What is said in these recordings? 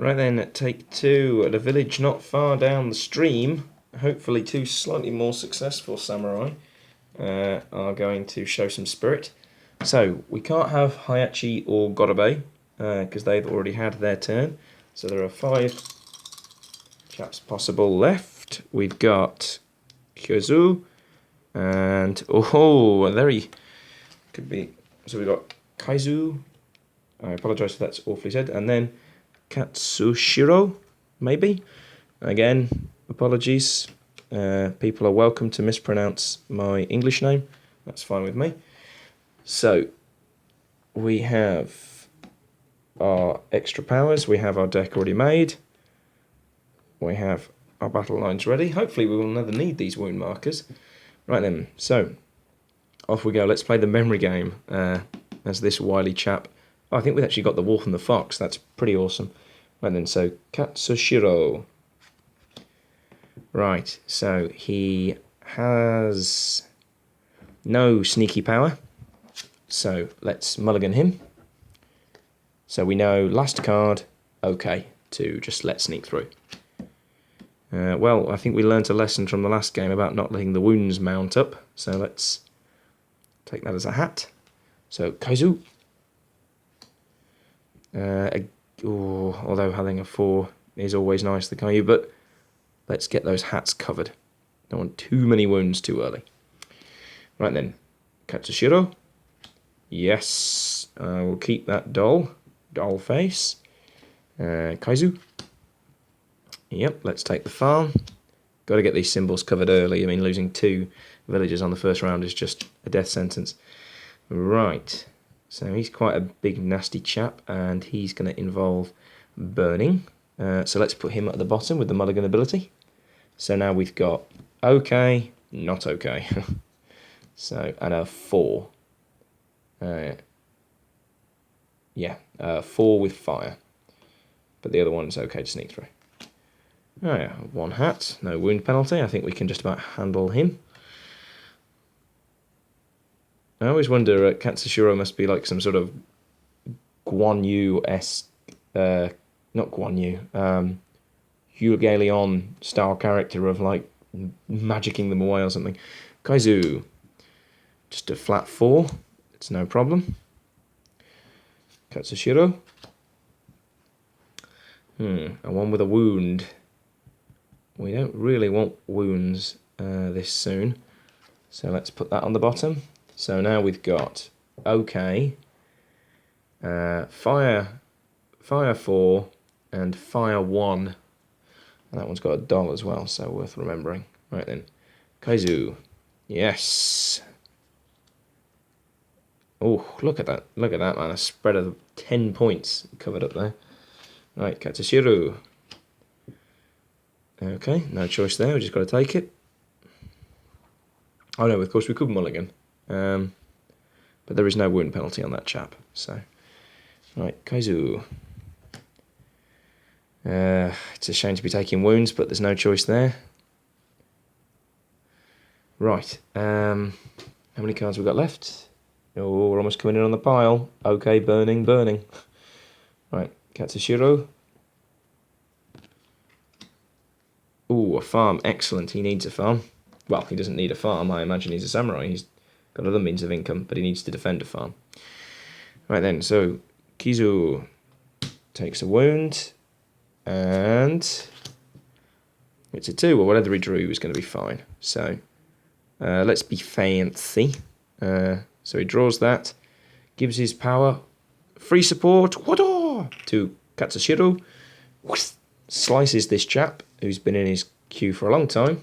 Right then, take two at a village not far down the stream. Hopefully two slightly more successful samurai are going to show some spirit. So, we can't have Hayachi or Gorobe, because they've already had their turn. So there are 5 chaps possible left. We've got Kyozu, and could be. So we've got Kaizu. I apologise if that's awfully said, and then Katsushiro, maybe. Again, apologies. People are welcome to mispronounce my English name. That's fine with me. So we have our extra powers. We have our deck already made. We have our battle lines ready. Hopefully we will never need these wound markers. Right then, so off we go. Let's play the memory game as this wily chap. Oh, I think we've actually got the wolf and the fox. That's pretty awesome. Right then, so Katsushiro. Right, so he has no sneaky power. So let's mulligan him. So we know last card, okay, to just let sneak through. Well, I think we learnt a lesson from the last game about not letting the wounds mount up. So let's take that as a hat. So Kaizu. Although having a 4 is always nice, the Kaiyu, but let's get those hats covered. Don't want too many wounds too early. Right then, Katsushiro. Yes, we'll keep that doll face. Kaizu. Yep, let's take the farm. Got to get these symbols covered early. I mean, losing 2 villagers on the first round is just a death sentence. Right, so he's quite a big, nasty chap, and he's going to involve burning. So let's put him at the bottom with the mulligan ability. So now we've got okay, not okay. So, and a 4. 4 with fire. But the other one's okay to sneak through. Oh yeah, 1 hat, no wound penalty. I think we can just about handle him. I always wonder, Katsushiro must be like some sort of Guan Yu-esque, not Guan Yu, Hugalion style character of like magicking them away or something. Kaizu, just a flat 4, it's no problem. Katsushiro, a 1 with a wound. We don't really want wounds this soon, so let's put that on the bottom. So now we've got okay, fire 4 and fire 1, and that one's got a doll as well, so worth remembering. Right then, Kaizu, yes. Oh, look at that, man, a spread of 10 points covered up there. Right, Katsushiro. Okay, no choice there, we just got to take it. Oh no, of course we could mulligan. But there is no wound penalty on that chap, so. Right, Kaizu. It's a shame to be taking wounds, but there's no choice there. Right, how many cards we got left? Oh, we're almost coming in on the pile. Okay, burning. Right, Katsushiro. Ooh, a farm, excellent, he needs a farm. Well, he doesn't need a farm, I imagine he's a samurai, he's got other means of income, but he needs to defend a farm. Right then, so Kizu takes a wound, and it's a 2, or whatever he drew was going to be fine. So let's be fancy. So he draws that, gives his power, free support, to Katsushiro, slices this chap, who's been in his queue for a long time.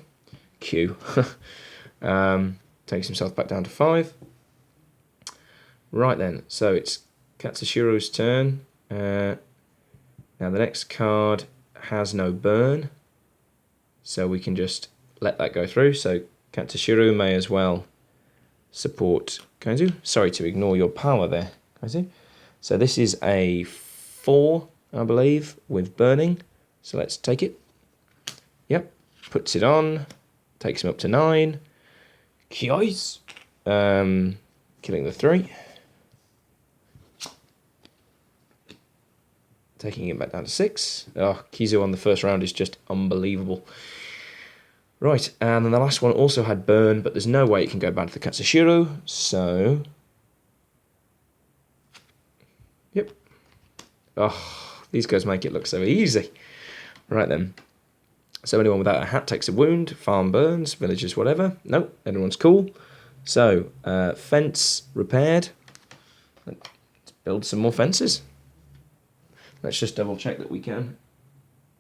Takes himself back down to 5. Right then, so it's Katsushiro's turn. Now the next card has no burn, so we can just let that go through. So Katsushiro may as well support Kaizu. Sorry to ignore your power there, Kaizu. So this is a 4, I believe, with burning. So let's take it. Yep, puts it on, takes him up to 9. Kyoi's, killing the 3. taking it back down to 6. Oh, Kizu on the first round is just unbelievable. Right, and then the last one also had burn, but there's no way it can go back to the Katsushiro, so... Yep. Oh, these guys make it look so easy. Right then. So anyone without a hat takes a wound, farm burns, villagers whatever. Nope, everyone's cool. So, fence repaired. Let's build some more fences. Let's just double check that we can.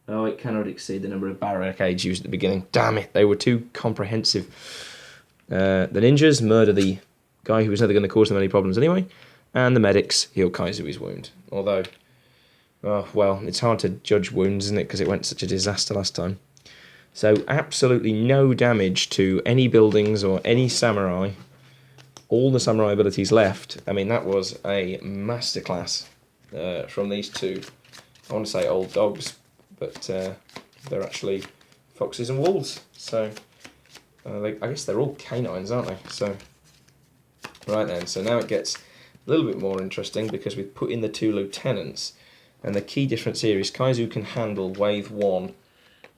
Oh, it cannot exceed the number of barricades used at the beginning. Damn it, they were too comprehensive. The ninjas murder the guy who was never going to cause them any problems anyway. And the medics heal Kaizui's wound. Although, oh, well, it's hard to judge wounds, isn't it? Because it went such a disaster last time. So, absolutely no damage to any buildings or any samurai. All the samurai abilities left. I mean, that was a masterclass from these two. I want to say old dogs, but they're actually foxes and wolves. So, I guess they're all canines, aren't they? So, right then. So now it gets a little bit more interesting because we've put in the 2 lieutenants. And the key difference here is Kaizu can handle wave 1,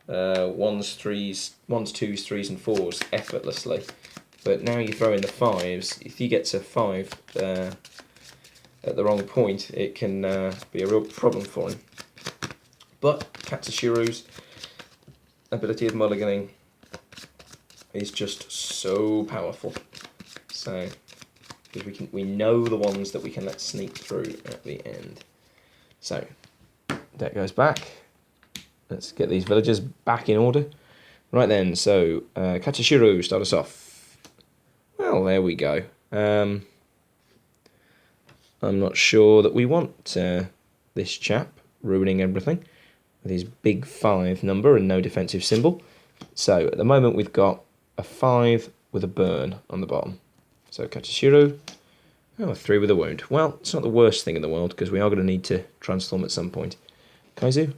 1s, 3s, 1s, 2s, 3s and 4s effortlessly. But now you throw in the 5s, if he gets a 5 at the wrong point, it can be a real problem for him. But Katsushiro's ability of mulliganing is just so powerful. So, because we know the ones that we can let sneak through at the end. So, deck goes back. Let's get these villagers back in order. Right then, so Katsushiro, start us off. Well, there we go. I'm not sure that we want this chap ruining everything with his big 5 number and no defensive symbol. So at the moment we've got a 5 with a burn on the bottom. So Katsushiro, a 3 with a wound. Well, it's not the worst thing in the world because we are going to need to transform at some point. Kaizu,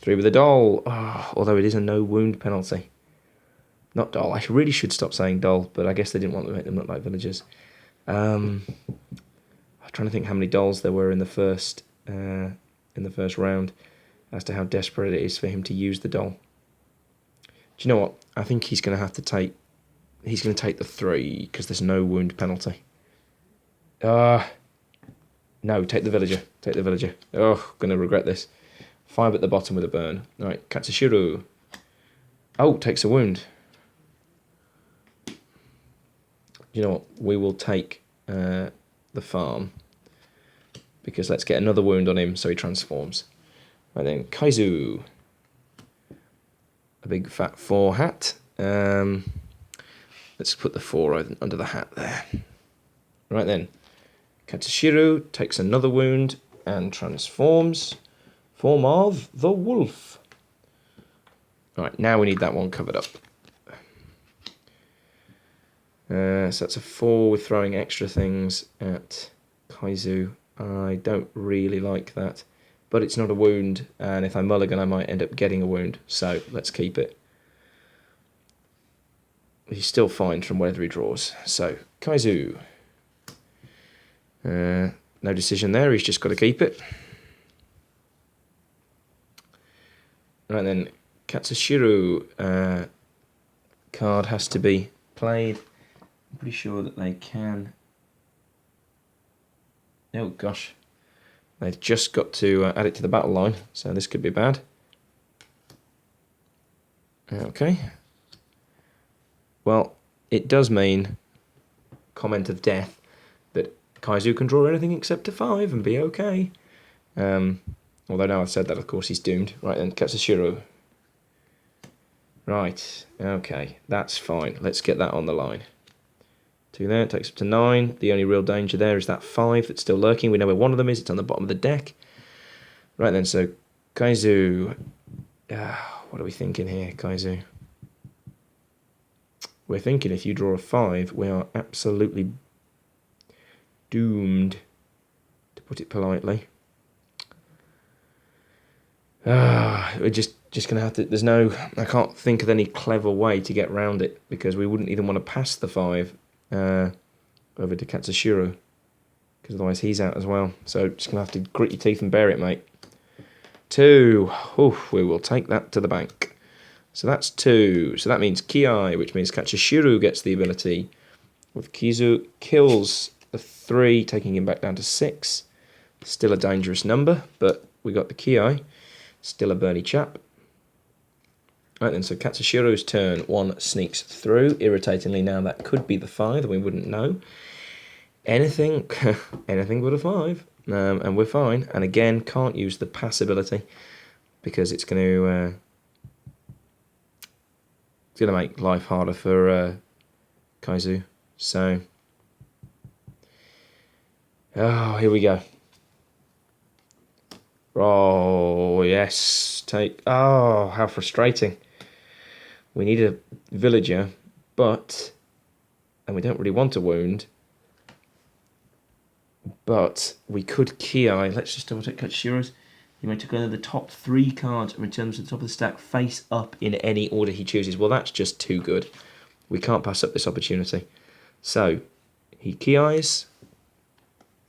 3 with a doll. Oh, although it is a no wound penalty. Not doll. I really should stop saying doll, but I guess they didn't want to make them look like villagers. I'm trying to think how many dolls there were in the first round, as to how desperate it is for him to use the doll. Do you know what? I think he's going to have to take. He's going to take the 3 because there's no wound penalty. No, take the villager. Take the villager. Oh, going to regret this. 5 at the bottom with a burn. All right, Katsushiro. Oh, takes a wound. You know what? We will take the farm because let's get another wound on him so he transforms. Right then, Kaizu. A big fat 4 hat. Let's put the 4 under the hat there. Right then, Katsushiro takes another wound and transforms. Form of the wolf. Alright, now we need that one covered up. So that's a 4 with throwing extra things at Kaizu. I don't really like that. But it's not a wound, and if I mulligan I might end up getting a wound. So let's keep it. He's still fine from whatever he draws. So, Kaizu. No decision there, he's just got to keep it. Right then, Katsushiro card has to be played. I'm pretty sure that they can. Oh gosh. They've just got to add it to the battle line, so this could be bad. Okay. Well, it does mean, comment of death, that Kaizu can draw anything except a 5 and be okay. Although now I've said that, of course, he's doomed. Right then, Katsushiro. Right, okay, that's fine. Let's get that on the line. 2 there, takes up to 9. The only real danger there is that 5 that's still lurking. We know where one of them is. It's on the bottom of the deck. Right then, so Kaizu. What are we thinking here, Kaizu? We're thinking if you draw a 5, we are absolutely doomed, to put it politely. We're just going to have to... I can't think of any clever way to get around it, because we wouldn't even want to pass the 5 over to Katsushiro, because otherwise he's out as well. So just going to have to grit your teeth and bear it, mate. 2. Oof, we will take that to the bank. So that's 2. So that means Ki, which means Katsushiro gets the ability with Kizu, kills the 3, taking him back down to 6. Still a dangerous number, but we got the Ki. Still a burny chap. Right then, so Katsushiro's turn. 1 sneaks through. Irritatingly now, that could be the 5, we wouldn't know. Anything but a 5. And we're fine. And again, can't use the pass ability because it's going to make life harder for Kaizu. So, oh, here we go. Oh, yes. Oh, how frustrating. We need a villager, and we don't really want a wound, but we could Ki. Let's just double check Katsushiro's. He may take one of the top 3 cards and return to the top of the stack face up in any order he chooses. Well, that's just too good. We can't pass up this opportunity. So, he Ki's.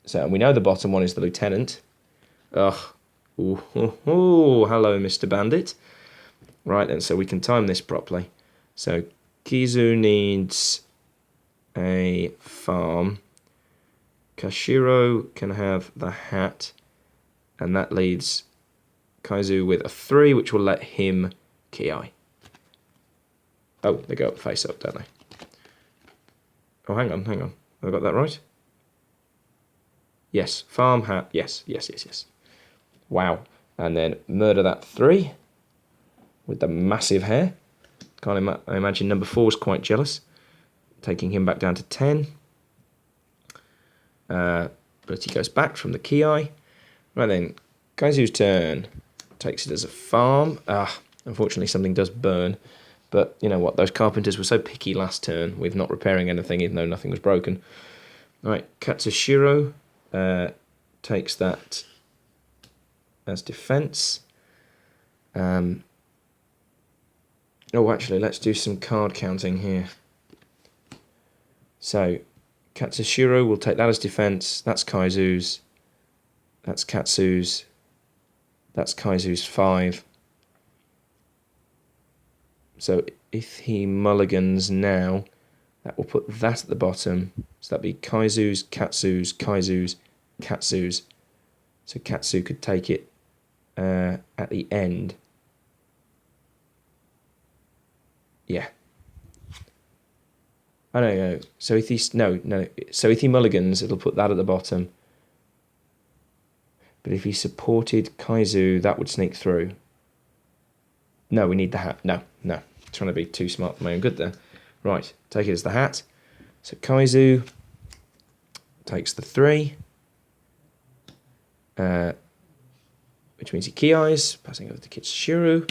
So, we know the bottom one is the lieutenant. Ugh. Ooh, hello, Mr. Bandit. Right then, so we can time this properly. So, Kizu needs a farm. Kashiro can have the hat. And that leaves Kaizu with a 3, which will let him Ki. Oh, they go up face up, don't they? Oh, hang on. Have I got that right? Yes, farm hat. Yes. Wow. And then murder that 3 with the massive hair. I imagine number 4 is quite jealous. Taking him back down to 10. But he goes back from the Ki. Right then, Kaizu's turn. Takes it as a farm. Unfortunately something does burn. But you know what, those carpenters were so picky last turn with not repairing anything even though nothing was broken. Right, Katsushiro takes that as defense. Oh, actually, let's do some card counting here. So, Katsushiro will take that as defense. That's Kaizu's. That's Katsu's. That's Kaizu's 5. So, if he mulligans now, that will put that at the bottom. So, that'd be Kaizu's, Katsu's, Kaizu's, Katsu's. So, Katsu could take it at the end. Yeah. Oh, no. So if he So if he mulligans, it'll put that at the bottom. But if he supported Kaizu, that would sneak through. No, we need the hat. No. Trying to be too smart for my own good there. Right, take it as the hat. So Kaizu takes the 3. Which means he Ki's, passing over to Katsushiro.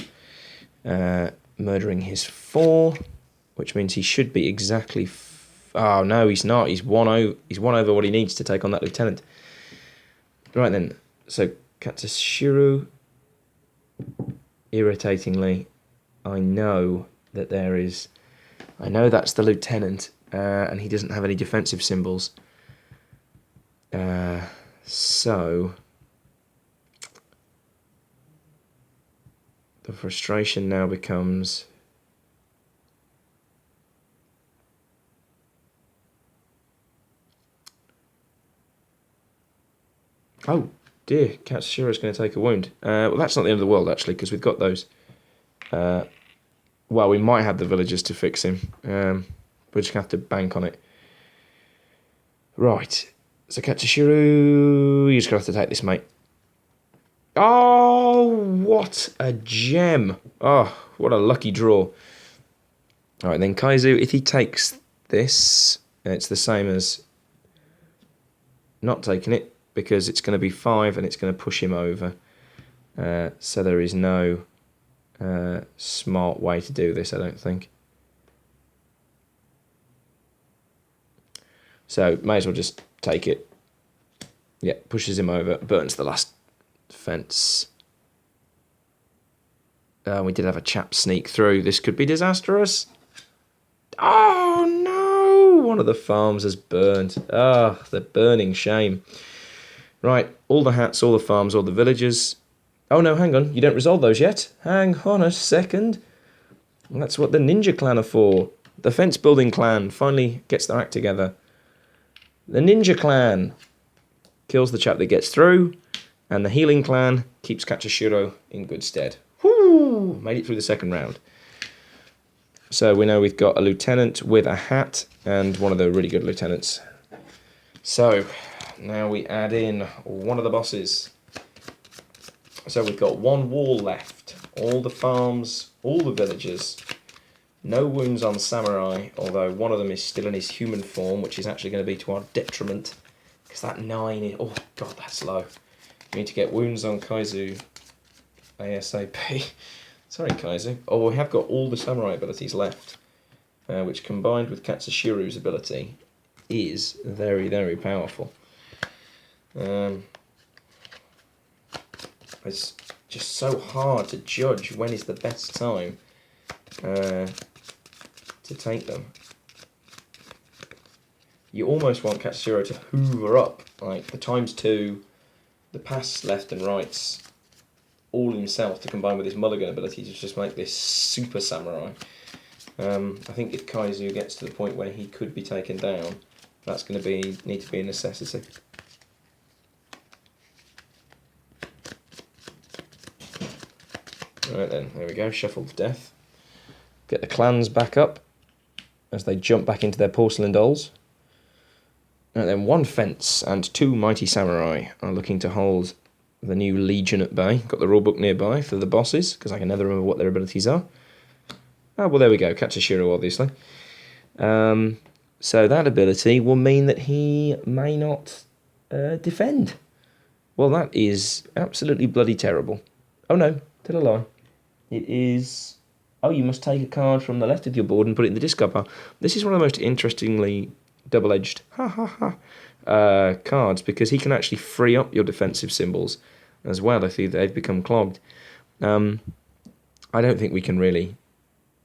Murdering his 4, which means he should be exactly. Oh no, he's not. He's one over what he needs to take on that lieutenant. Right then, so Katsushiro. Irritatingly, I know that there is. I know that's the lieutenant, and he doesn't have any defensive symbols. So. The frustration now becomes. Oh dear, Katsushiro is going to take a wound. Well, that's not the end of the world actually, because we've got those. Well, we might have the villagers to fix him. We're just going to have to bank on it. Right, so Katsushiro, you're just going to have to take this, mate. Oh, what a gem. Oh, what a lucky draw. All right, then Kaizu, if he takes this, it's the same as not taking it because it's going to be 5 and it's going to push him over. So there is no smart way to do this, I don't think. So may as well just take it. Yeah, pushes him over, burns the last defense. We did have a chap sneak through. This could be disastrous. Oh no! One of the farms has burned. The burning shame. Right, all the hats, all the farms, all the villagers. Oh no, hang on. You don't resolve those yet. Hang on a second. That's what the ninja clan are for. The fence building clan finally gets their act together. The ninja clan kills the chap that gets through, and the healing clan keeps Katsushiro in good stead. Whoo! Made it through the second round. So we know we've got a lieutenant with a hat and one of the really good lieutenants. So now we add in one of the bosses. So we've got one wall left. All the farms, all the villagers. No wounds on Samurai, although one of them is still in his human form, which is actually going to be to our detriment. Because that 9 is... Oh, God, that's low. We need to get wounds on Kaizu ASAP. Sorry, Kaizu. Oh, we have got all the Samurai abilities left, which combined with Katsushiro's ability is very, very powerful. It's just so hard to judge when is the best time to take them. You almost want Katsushiro to hoover up, like the ×2, the pass left and rights, all himself to combine with his mulligan ability to just make this super samurai. I think if Kaizu gets to the point where he could be taken down, that's going to need to be a necessity. Right then, there we go, shuffled death. Get the clans back up as they jump back into their porcelain dolls. And then one fence and 2 mighty samurai are looking to hold the new legion at bay. Got the rulebook nearby for the bosses, because I can never remember what their abilities are. Oh, well, there we go, Katsushiro, obviously. So that ability will mean that he may not defend. Well, that is absolutely bloody terrible. Oh no, tell a lie. It is... Oh, you must take a card from the left of your board and put it in the discard pile. This is one of the most interestingly double-edged cards, because he can actually free up your defensive symbols as well if they've become clogged. I don't think we can really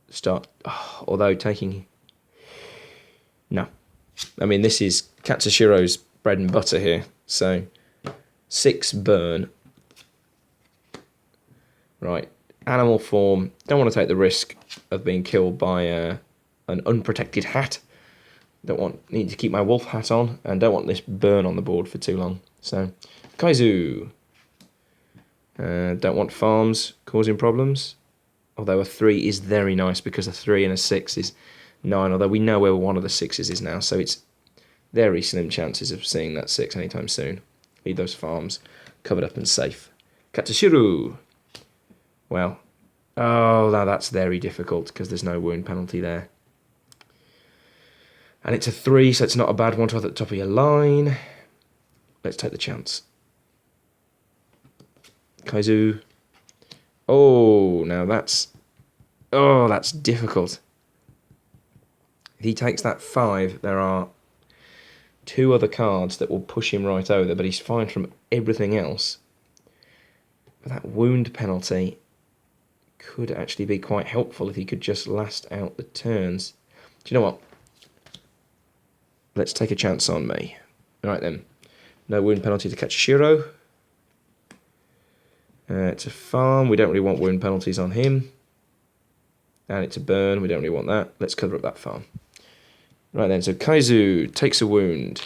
start... although taking... No. I mean, this is Katsushiro's bread and butter here. So, 6 burn. Right. Animal form. Don't want to take the risk of being killed by an unprotected hat. Need to keep my wolf hat on, and don't want this burn on the board for too long. So, Kaizu. Don't want farms causing problems. Although a 3 is very nice, because a 3 and a 6 is 9. Although we know where one of the 6s is now, so it's very slim chances of seeing that 6 anytime soon. Leave those farms covered up and safe. Katsushiro. Well, oh, now that's very difficult, because there's no wound penalty there. And it's a 3, so it's not a bad one to have at the top of your line. Let's take the chance. Kaizu. Oh, now that's... Oh, that's difficult. If he takes that 5, there are 2 other cards that will push him right over, but he's fine from everything else. But that wound penalty could actually be quite helpful if he could just last out the turns. Do you know what? Let's take a chance on me. Right then. No wound penalty to Katsushiro. It's a farm. We don't really want wound penalties on him. And it's a burn. We don't really want that. Let's cover up that farm. Right then. So Kaizu takes a wound.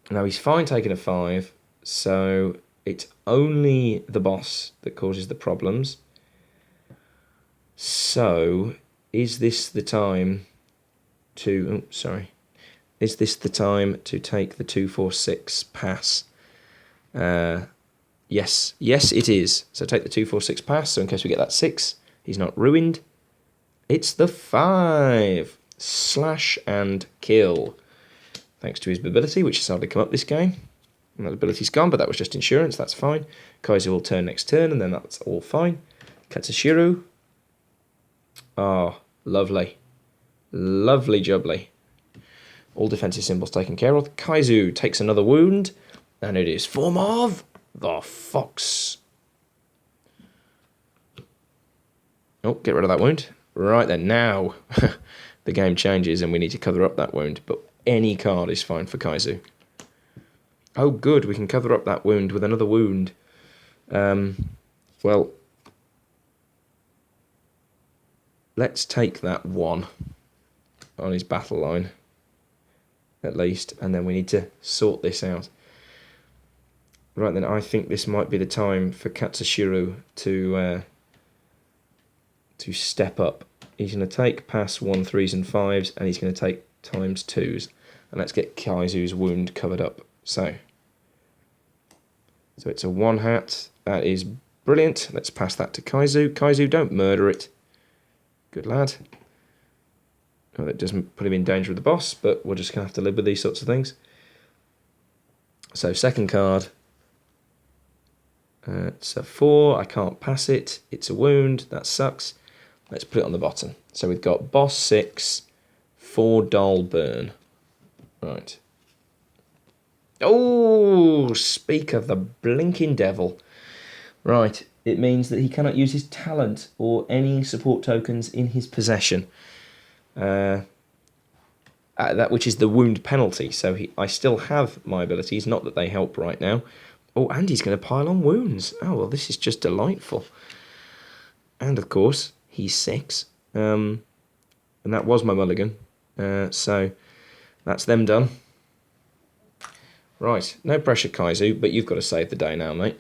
Now he's fine taking a 5. So it's only the boss that causes the problems. So is this the time to... Oh, sorry. Is this the time to take the 2-4-6 pass? Yes. Yes, it is. So take the 2-4-6 pass, so in case we get that 6, he's not ruined. It's the 5. Slash and kill. Thanks to his ability, which has hardly come up this game. And that ability's gone, but that was just insurance, that's fine. Kaizu will turn next turn, and then that's all fine. Katsushiro. Oh, lovely. Lovely jubbly. All defensive symbols taken care of. Kaizu takes another wound, and it is form of the fox. Oh, get rid of that wound. Right then, now the game changes and we need to cover up that wound, but any card is fine for Kaizu. Oh, good. We can cover up that wound with another wound. Well, let's take that one on his battle line, at least, and then we need to sort this out. Right then, I think this might be the time for Katsushiro to step up. He's going to take pass 1, 3s and 5s, and he's going to take times 2s. And let's get Kaizu's wound covered up. So it's a 1 hat. That is brilliant. Let's pass that to Kaizu. Kaizu, don't murder it. Good lad. Well, that doesn't put him in danger of the boss, but we're just going to have to live with these sorts of things. So second card. It's a 4. I can't pass it. It's a wound. That sucks. Let's put it on the bottom. So we've got boss 6, 4 dull burn. Right. Oh, speak of the blinking devil. Right. It means that he cannot use his talent or any support tokens in his possession. That which is the wound penalty. So I still have my abilities, not that they help right now. Oh, and he's going to pile on wounds. Oh, well, this is just delightful. And, of course, he's 6. And that was my mulligan. So that's them done. Right, no pressure, Kaizu, but you've got to save the day now, mate.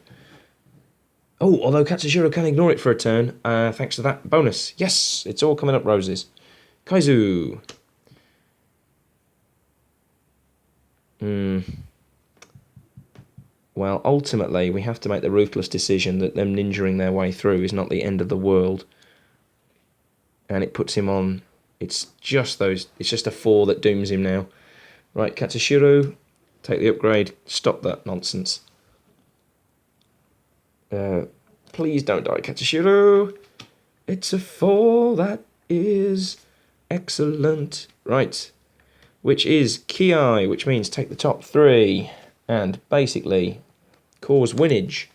Oh, although Katsushiro can ignore it for a turn, thanks to that bonus. Yes, it's all coming up roses. Kaizu. Well, ultimately, we have to make the ruthless decision that them ninjaing their way through is not the end of the world. And it puts him on... It's just a 4 that dooms him now. Right, Katsushiro, take the upgrade. Stop that nonsense. Please don't die, Katsushiro. It's a 4. That is excellent. Right. Which is Ki, which means take the top 3. And basically cause winnage.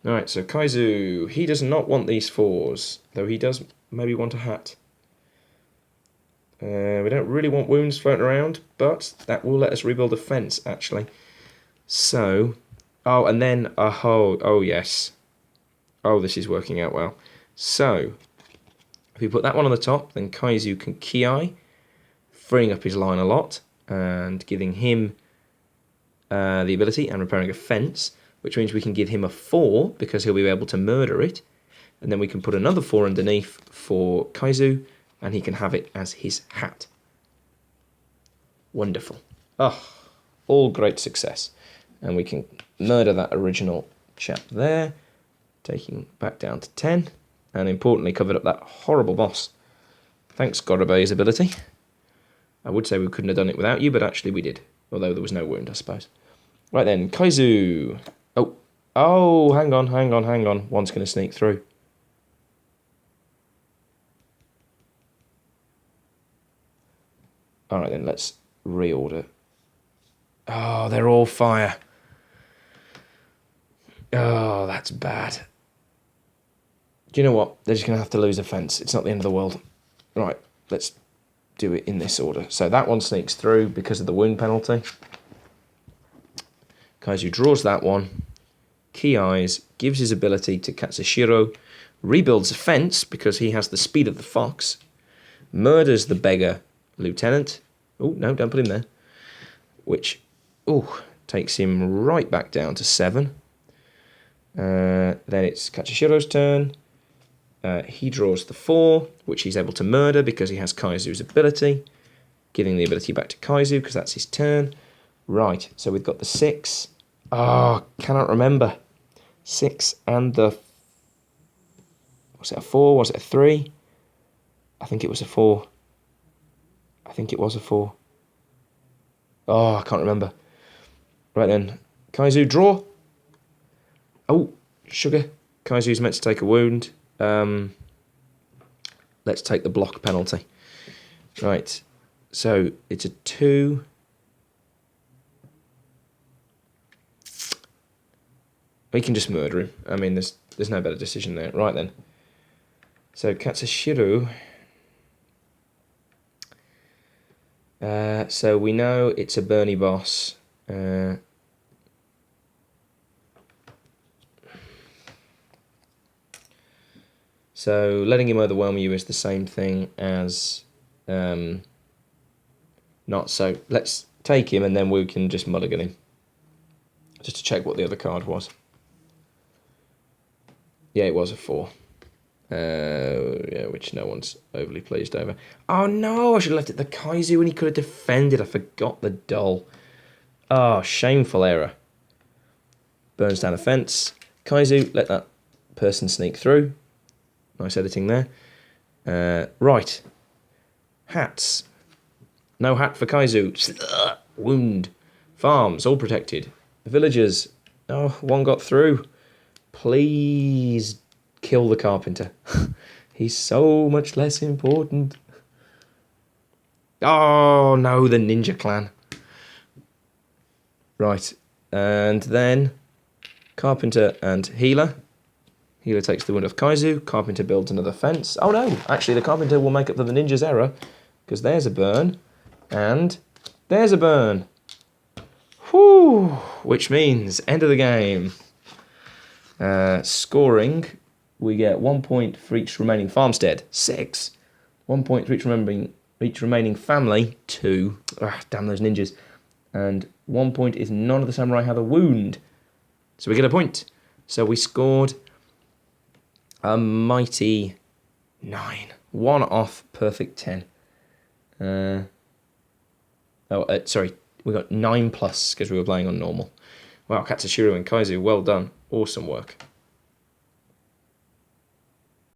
Alright, so Kaizu, he does not want these 4s. Though he does maybe want a hat. We don't really want wounds floating around, but that will let us rebuild a fence, actually. So, oh, and then, oh yes. Oh, this is working out well. So, if we put that one on the top, then Kaizu can Ki, freeing up his line a lot, and giving him the ability and repairing a fence, which means we can give him a 4, because he'll be able to murder it, and then we can put another 4 underneath for Kaizu, and he can have it as his hat. Wonderful. Oh, all great success. And we can murder that original chap there, taking back down to 10, and importantly covered up that horrible boss. Thanks, Gorobei's ability. I would say we couldn't have done it without you, but actually we did, although there was no wound, I suppose. Right then, Kaizu. Oh, hang on. One's going to sneak through. All right, then, let's reorder. Oh, they're all fire. Oh, that's bad. Do you know what? They're just going to have to lose a fence. It's not the end of the world. Right, let's do it in this order. So that one sneaks through because of the wound penalty. Kaizu draws that one. Ki-eyes, gives his ability to Katsushiro, rebuilds a fence because he has the speed of the fox, murders the beggar lieutenant. Oh, no, don't put him there. Which, takes him right back down to 7. Then it's Katsushiro's turn. He draws the 4, which he's able to murder because he has Kaizu's ability, giving the ability back to Kaizu because that's his turn. Right, so we've got the 6. Oh, cannot remember. 6 and the... Was it a 4? Was it a 3? I think it was a 4. Oh, I can't remember. Right then. Kaizu, draw. Oh, sugar. Kaizu's meant to take a wound. Let's take the block penalty. Right. So, it's a 2. We can just murder him. I mean, there's no better decision there. Right then. So, Katsushiro... so we know it's a Bernie boss. So letting him overwhelm you is the same thing as not. So let's take him and then we can just mulligan him. Just to check what the other card was. Yeah, it was a 4. Yeah, which no one's overly pleased over. Oh no, I should have left it the Kaizu when he could have defended. I forgot the doll. Oh, shameful error. Burns down a fence. Kaizu, let that person sneak through. Nice editing there. Right. Hats. No hat for Kaizu. Wound. Farms, all protected. Villagers. Oh, one got through. Please kill the carpenter. He's so much less important. Oh, no, the ninja clan. Right. And then carpenter and healer. Healer takes the wound off Kaizu. Carpenter builds another fence. Oh, no. Actually, the carpenter will make up for the ninja's error because there's a burn and there's a burn. Whew. Which means end of the game. Scoring, we get 1 point for each remaining farmstead, 6. 1 point for each remaining family, 2. Ah, damn those ninjas. And 1 point if none of the samurai have a wound. So we get a point. So we scored a mighty 9. 1 off perfect 10. Sorry, we got 9 plus because we were playing on normal. Wow, Katsushiro and Kaizu, well done. Awesome work.